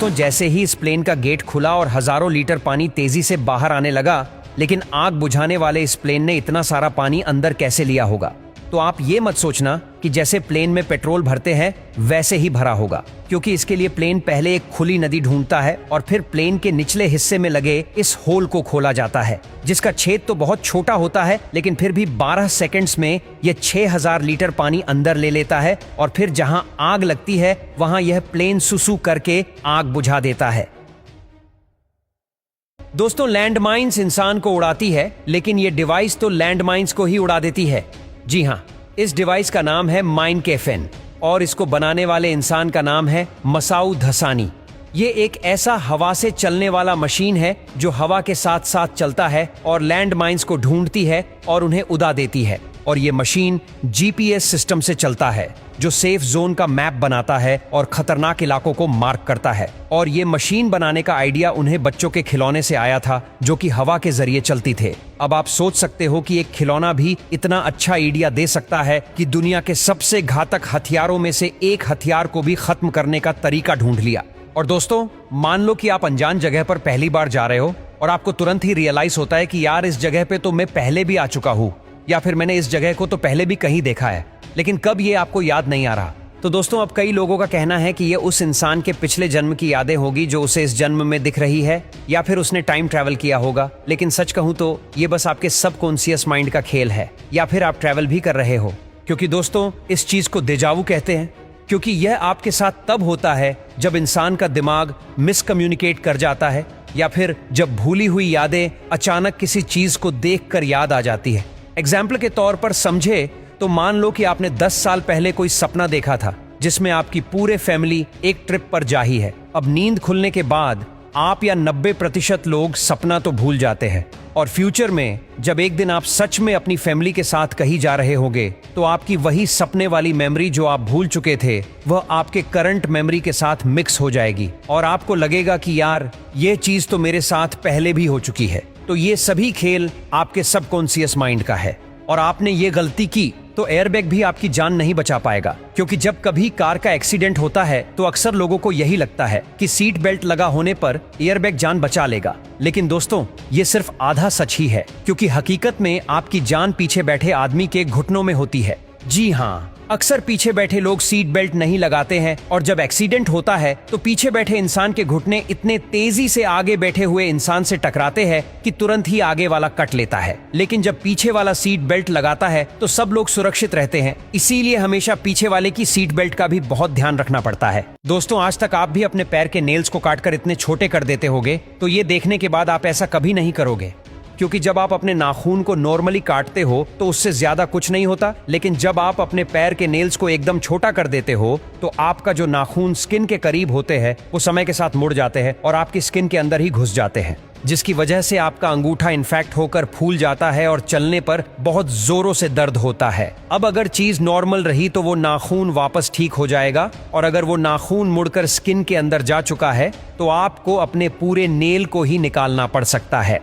दोस्तों, जैसे ही इस प्लेन का गेट खुला और हजारों लीटर पानी तेजी से बाहर आने लगा, लेकिन आग बुझाने वाले इस प्लेन ने इतना सारा पानी अंदर कैसे लिया होगा? तो आप ये मत सोचना कि जैसे प्लेन में पेट्रोल भरते हैं वैसे ही भरा होगा, क्योंकि इसके लिए प्लेन पहले एक खुली नदी ढूंढता है और फिर प्लेन के निचले हिस्से में लगे इस होल को खोला जाता है, जिसका छेद तो बहुत छोटा होता है, लेकिन फिर भी 12 सेकंड्स में यह 6000 लीटर पानी अंदर ले लेता है और फिर जहां आग लगती है वहां यह प्लेन सुसु करके आग बुझा देता है। दोस्तों, लैंडमाइंस इंसान को उड़ाती है, लेकिन ये डिवाइस तो लैंडमाइंस को ही उड़ा देती है। जी हाँ, इस डिवाइस का नाम है माइनकेफेन और इसको बनाने वाले इंसान का नाम है मसाउद हसानी। ये एक ऐसा हवा से चलने वाला मशीन है जो हवा के साथ साथ चलता है और लैंड माइंस को ढूंढती है और उन्हें उड़ा देती है। और ये मशीन जीपीएस सिस्टम से चलता है जो सेफ जोन का मैप बनाता है और खतरनाक इलाकों को मार्क करता है। और ये मशीन बनाने का आइडिया उन्हें बच्चों के खिलौने से आया था जो कि हवा के जरिए चलती थे। अब आप सोच सकते हो कि एक खिलौना भी इतना अच्छा आइडिया दे सकता है कि दुनिया के सबसे घातक हथियारों में से एक हथियार को भी खत्म करने का तरीका ढूंढ लिया। और दोस्तों, मान लो कि आप अनजान जगह पर पहली बार जा रहे हो और आपको तुरंत ही रियलाइज होता है कि यार, इस जगह पे तो मैं पहले भी आ चुका हूँ, या फिर मैंने इस जगह को तो पहले भी कहीं देखा है, लेकिन कब ये आपको याद नहीं आ रहा। तो दोस्तों, अब कई लोगों का कहना है कि ये उस इंसान के पिछले जन्म की यादें होगी जो उसे इस जन्म में दिख रही है, या फिर उसने टाइम ट्रैवल किया होगा। लेकिन सच कहूं तो ये बस आपके सबकॉन्शियस माइंड का खेल है, या फिर आप ट्रैवल भी कर रहे हो। क्योंकि दोस्तों, इस चीज को देजावू कहते हैं, क्योंकि यह आपके साथ तब होता है जब इंसान का दिमाग मिसकम्युनिकेट कर जाता है, या फिर जब भूली हुई यादें अचानक किसी चीज को देखकर याद आ जाती है। एग्जाम्पल के तौर पर समझे तो मान लो कि आपने 10 साल पहले कोई सपना देखा था जिसमें आपकी पूरे फैमिली एक ट्रिप पर जा ही है। अब नींद खुलने के बाद आप या 90% लोग सपना तो भूल जाते हैं, और फ्यूचर में जब एक दिन आप सच में अपनी फैमिली के साथ कहीं जा रहे होंगे तो आपकी वही सपने वाली मेमोरी जो आप भूल चुके थे वह आपके करंट मेमोरी के साथ मिक्स हो जाएगी और आपको लगेगा कि यार, ये चीज तो मेरे साथ पहले भी हो चुकी है। तो ये सभी खेल आपके सबकॉन्शियस माइंड का है, और आपने ये गलती की तो एयरबैग भी आपकी जान नहीं बचा पाएगा। क्योंकि जब कभी कार का एक्सीडेंट होता है तो अक्सर लोगों को यही लगता है कि सीट बेल्ट लगा होने पर एयरबैग जान बचा लेगा, लेकिन दोस्तों, ये सिर्फ आधा सच ही है, क्योंकि हकीकत में आपकी जान पीछे बैठे आदमी के घुटनों में होती है। जी हाँ, अक्सर पीछे बैठे लोग सीट बेल्ट नहीं लगाते हैं, और जब एक्सीडेंट होता है तो पीछे बैठे इंसान के घुटने इतने तेजी से आगे बैठे हुए इंसान से टकराते हैं कि तुरंत ही आगे वाला कट लेता है। लेकिन जब पीछे वाला सीट बेल्ट लगाता है तो सब लोग सुरक्षित रहते हैं। इसीलिए हमेशा पीछे वाले की सीट बेल्ट का भी बहुत ध्यान रखना पड़ता है। दोस्तों, आज तक आप भी अपने पैर के नेल्स को काटकर इतने छोटे कर देते होगे, तो ये देखने के बाद आप ऐसा कभी नहीं करोगे, क्योंकि जब आप अपने नाखून को नॉर्मली काटते हो तो उससे ज्यादा कुछ नहीं होता, लेकिन जब आप अपने पैर के नेल्स को एकदम छोटा कर देते हो तो आपका जो नाखून स्किन के करीब होते हैं वो समय के साथ मुड़ जाते हैं और आपकी स्किन के अंदर ही घुस जाते हैं, जिसकी वजह से आपका अंगूठा इन्फेक्ट होकर फूल जाता है और चलने पर बहुत जोरों से दर्द होता है। अब अगर चीज नॉर्मल रही तो वो नाखून वापस ठीक हो जाएगा, और अगर वो नाखून मुड़कर स्किन के अंदर जा चुका है तो आपको अपने पूरे नेल को ही निकालना पड़ सकता है।